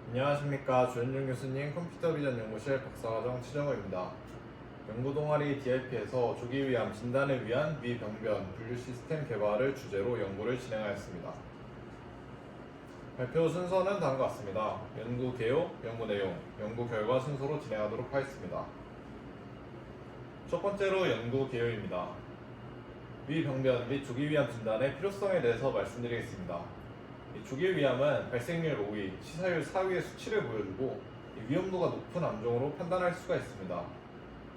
안녕하십니까. 조현중 교수님 컴퓨터 비전 연구실 박사과정 최정호입니다. 연구 동아리 DIP에서 조기 위암 진단을 위한 위병변 분류 시스템 개발을 주제로 연구를 진행하였습니다. 발표 순서는 다음과 같습니다. 연구 개요, 연구 내용, 연구 결과 순서로 진행하도록 하겠습니다. 첫 번째로 연구 개요입니다. 위병변 및 조기 위암 진단의 필요성에 대해서 말씀드리겠습니다. 조기 위암은 발생률 5위, 치사율 4위의 수치를 보여주고 위험도가 높은 암종으로 판단할 수가 있습니다.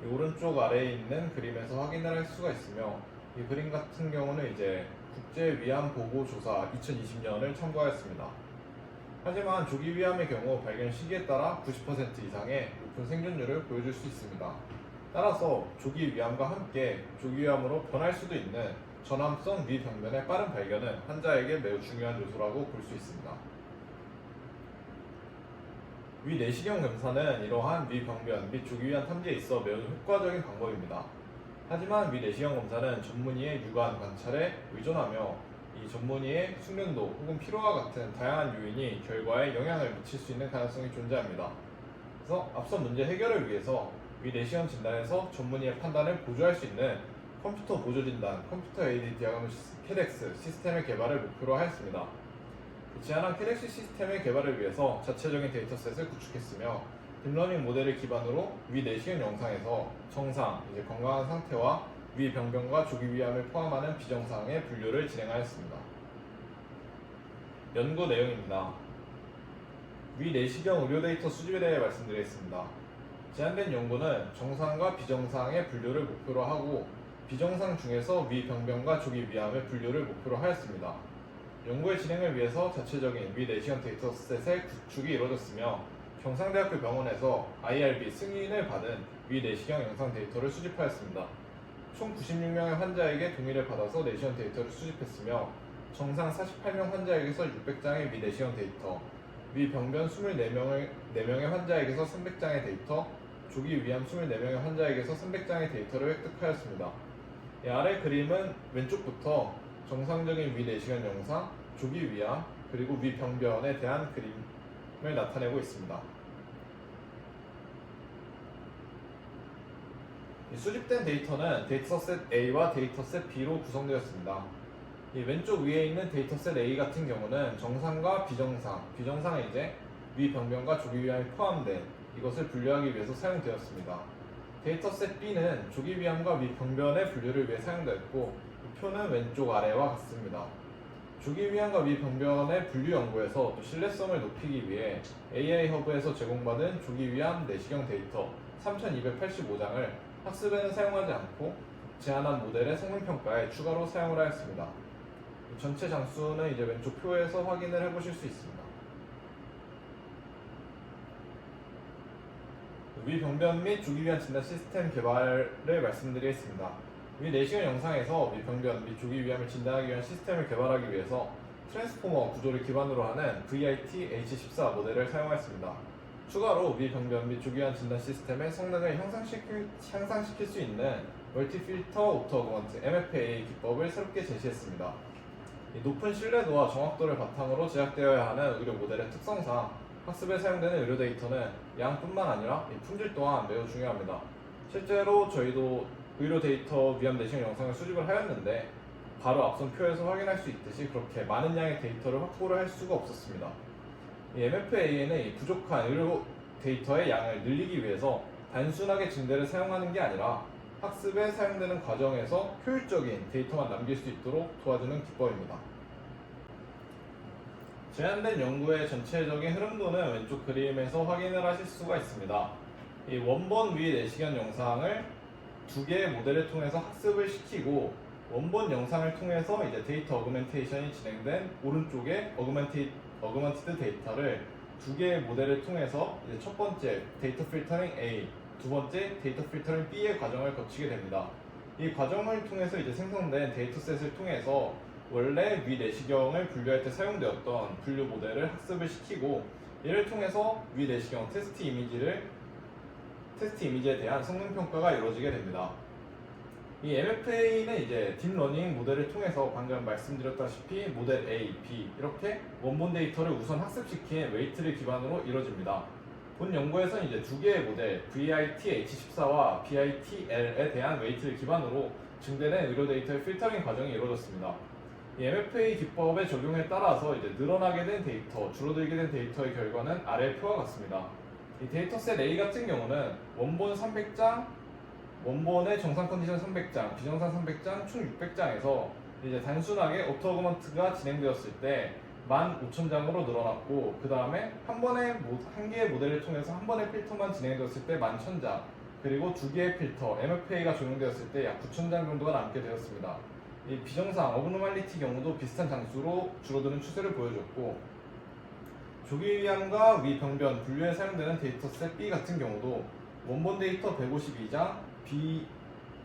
오른쪽 아래에 있는 그림에서 확인을 할 수가 있으며, 이 그림 같은 경우는 이제 국제위암보고조사 2020년을 참고하였습니다. 하지만 조기 위암의 경우 발견 시기에 따라 90% 이상의 높은 생존율을 보여줄 수 있습니다. 따라서 조기 위암과 함께 조기 위암으로 변할 수도 있는 전암성 위병변의 빠른 발견은 환자에게 매우 중요한 요소라고 볼 수 있습니다. 위내시경 검사는 이러한 위병변 및 조기 위암 탐지에 있어 매우 효과적인 방법입니다. 하지만 위내시경 검사는 전문의의 육안 관찰에 의존하며 이 전문의의 숙련도 혹은 피로와 같은 다양한 요인이 결과에 영향을 미칠 수 있는 가능성이 존재합니다. 그래서 앞선 문제 해결을 위해서 위내시경 진단에서 전문의의 판단을 보조할 수 있는 컴퓨터 보조 진단, 컴퓨터 에이드 디아그노시스 캐덱스 시스템의 개발을 목표로 하였습니다. 제안한 캐덱스 시스템의 개발을 위해서 자체적인 데이터셋을 구축했으며, 딥러닝 모델을 기반으로 위내시경 영상에서 정상, 건강한 상태와 위병변과 조기 위암을 포함하는 비정상의 분류를 진행하였습니다. 연구 내용입니다. 위내시경 의료 데이터 수집에 대해 말씀드리겠습니다. 제안된 연구는 정상과 비정상의 분류를 목표로 하고, 비정상 중에서 위병변과 조기 위암의 분류를 목표로 하였습니다. 연구의 진행을 위해서 자체적인 위내시경 데이터셋의 구축이 이루어졌으며, 경상대학교 병원에서 IRB 승인을 받은 위내시경 영상 데이터를 수집하였습니다. 총 96명의 환자에게 동의를 받아서 내시경 데이터를 수집했으며, 정상 48명 환자에게서 600장의 위내시경 데이터, 위병변 24명의 환자에게서 300장의 데이터, 조기 위암 24명의 환자에게서 300장의 데이터를 획득하였습니다. 아래 그림은 왼쪽부터 정상적인 위내시경 영상, 조기 위암, 그리고 위병변에 대한 그림을 나타내고 있습니다. 수집된 데이터는 데이터셋 A와 데이터셋 B로 구성되었습니다. 왼쪽 위에 있는 데이터셋 A 같은 경우는 정상과 비정상은 이제 위병변과 조기 위암이 포함된 이것을 분류하기 위해서 사용되었습니다. 데이터셋 B는 조기 위암과 위병변의 분류를 위해 사용되었고, 표는 왼쪽 아래와 같습니다. 조기 위암과 위병변의 분류 연구에서 또 신뢰성을 높이기 위해 AI 허브에서 제공받은 조기 위암 내시경 데이터 3,285장을 학습에는 사용하지 않고 제안한 모델의 성능 평가에 추가로 사용을 하였습니다. 전체 장수는 이제 왼쪽 표에서 확인을 해보실 수 있습니다. 위병변 및 조기 위암 진단 시스템 개발을 말씀드리겠습니다. 위내시경 영상에서 위병변 및 조기 위암을 진단하기 위한 시스템을 개발하기 위해서 트랜스포머 구조를 기반으로 하는 VIT H14 모델을 사용하였습니다. 추가로 위병변 및 조기 위암 진단 시스템의 성능을 향상시킬 수 있는 멀티필터 오토 어그먼트 MFA 기법을 새롭게 제시했습니다. 높은 신뢰도와 정확도를 바탕으로 제작되어야 하는 의료 모델의 특성상 학습에 사용되는 의료 데이터는 양뿐만 아니라 품질 또한 매우 중요합니다. 실제로 저희도 의료 데이터 위암 내시경 영상을 수집을 하였는데, 바로 앞선 표에서 확인할 수 있듯이 그렇게 많은 양의 데이터를 확보를 할 수가 없었습니다. 이 MFA는 부족한 의료 데이터의 양을 늘리기 위해서 단순하게 증대를 사용하는 게 아니라 학습에 사용되는 과정에서 효율적인 데이터만 남길 수 있도록 도와주는 기법입니다. 제안된 연구의 전체적인 흐름도는 왼쪽 그림에서 확인을 하실 수가 있습니다. 이 원본 위 내시경 영상을 두 개의 모델을 통해서 학습을 시키고, 원본 영상을 통해서 이제 데이터 어그멘테이션이 진행된 오른쪽에 어그먼티드 데이터를 두 개의 모델을 통해서 이제 첫 번째 데이터 필터링 A, 두 번째 데이터 필터링 B의 과정을 거치게 됩니다. 이 과정을 통해서 이제 생성된 데이터셋을 통해서 원래 위내시경을 분류할 때 사용되었던 분류 모델을 학습을 시키고, 이를 통해서 위내시경 테스트 이미지에 대한 성능 평가가 이루어지게 됩니다. 이 MFA는 이제 딥러닝 모델을 통해서 방금 말씀드렸다시피 모델 A, B 이렇게 원본 데이터를 우선 학습시킨 웨이트를 기반으로 이루어집니다. 본 연구에서는 이제 두 개의 모델 VIT-H14와 VIT-L에 대한 웨이트를 기반으로 증대된 의료 데이터의 필터링 과정이 이루어졌습니다. 이 MFA 기법의 적용에 따라서 이제 늘어나게 된 데이터, 줄어들게 된 데이터의 결과는 아래 표와 같습니다. 이 데이터셋 A 같은 경우는 원본 300장, 원본의 정상 컨디션 300장, 비정상 300장, 총 600장에서 이제 단순하게 오토 어그먼트가 진행되었을 때 15,000장으로 늘어났고, 그 다음에 한 개의 모델을 통해서 한 번의 필터만 진행되었을 때 11,000장, 그리고 두 개의 필터 MFA가 적용되었을 때 약 9,000장 정도가 남게 되었습니다. 이 비정상 어브노말리티 경우도 비슷한 장수로 줄어드는 추세를 보여줬고, 조기 위암과 위병변 분류에 사용되는 데이터셋 B 같은 경우도 원본 데이터 152장,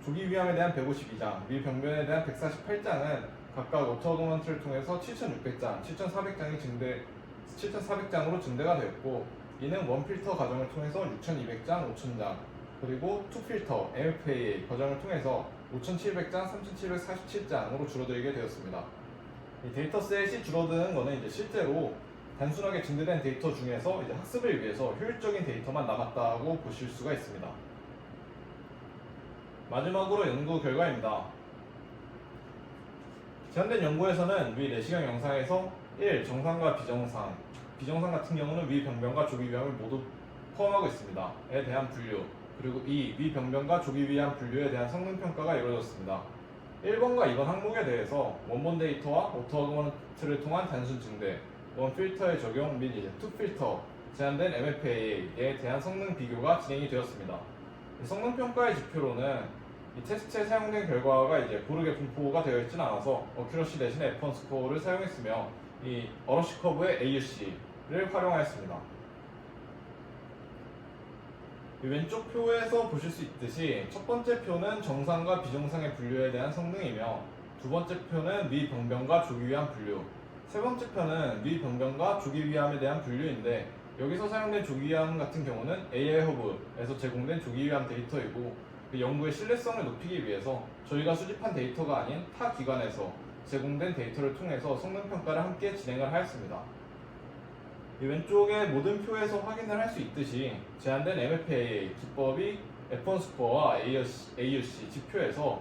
조기 위암에 대한 152장, 위병변에 대한 148장은 각각 오토 어그먼트를 통해서 7,600장, 7,400장으로 증대가 되었고, 이는 원 필터 과정을 통해서 6,200장, 5,000장, 그리고 투 필터 MFA 과정을 통해서 5,700장, 3,747장으로 줄어들게 되었습니다. 이 데이터셋이 줄어드는 것은 이제 실제로 단순하게 증대된 데이터 중에서 이제 학습을 위해서 효율적인 데이터만 남았다고 보실 수가 있습니다. 마지막으로 연구 결과입니다. 제한된 연구에서는 위 내시경 영상에서 1. 정상과 비정상, 비정상 같은 경우는 위병변과 조기위암을 모두 포함하고 있습니다. 에 대한 분류, 그리고 2. 위병변과 조기위암 분류에 대한 성능평가가 이루어졌습니다. 1번과 2번 항목에 대해서 원본 데이터와 오토 어그먼트를 통한 단순 증대, 원 필터의 적용 및 투 필터, 제한된 MFA에 대한 성능 비교가 진행이 되었습니다. 성능 평가의 지표로는 이 테스트에 사용된 결과가 이제 고르게 분포가 되어 있지는 않아서 어큐러시 대신에 F1 스코어를 사용했으며, 이 어러시 커브의 AUC를 활용하였습니다. 이 왼쪽 표에서 보실 수 있듯이 첫 번째 표는 정상과 비정상의 분류에 대한 성능이며, 두 번째 표는 위병변과 조기위암 분류, 세 번째 표는 위병변과 조기위암에 대한 분류인데, 여기서 사용된 조기위암 같은 경우는 AI 허브에서 제공된 조기위암 데이터이고, 그 연구의 신뢰성을 높이기 위해서 저희가 수집한 데이터가 아닌 타 기관에서 제공된 데이터를 통해서 성능 평가를 함께 진행을 하였습니다. 이 왼쪽의 모든 표에서 확인을 할 수 있듯이 제한된 MFA 기법이 F1 스코어와 AUC 지표에서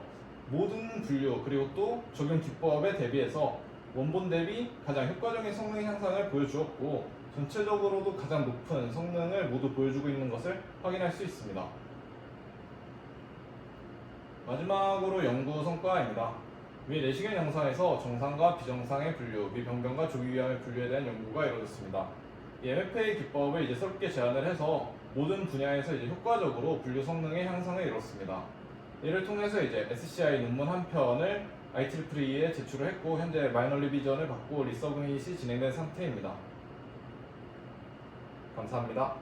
모든 분류 그리고 또 적용 기법에 대비해서 원본 대비 가장 효과적인 성능 향상을 보여주었고, 전체적으로도 가장 높은 성능을 모두 보여주고 있는 것을 확인할 수 있습니다. 마지막으로 연구 성과입니다. 위 내시경 영상에서 정상과 비정상의 분류, 위병변과 조기위암의 분류에 대한 연구가 이루어졌습니다. 이 MFA 기법을 이제 새롭게 제안을 해서 모든 분야에서 이제 효과적으로 분류 성능의 향상을 이뤘습니다. 이를 통해서 이제 SCI 논문 한 편을 IEEE에 제출을 했고, 현재 마이너 리비전을 받고 리서브밋이 진행된 상태입니다. 감사합니다.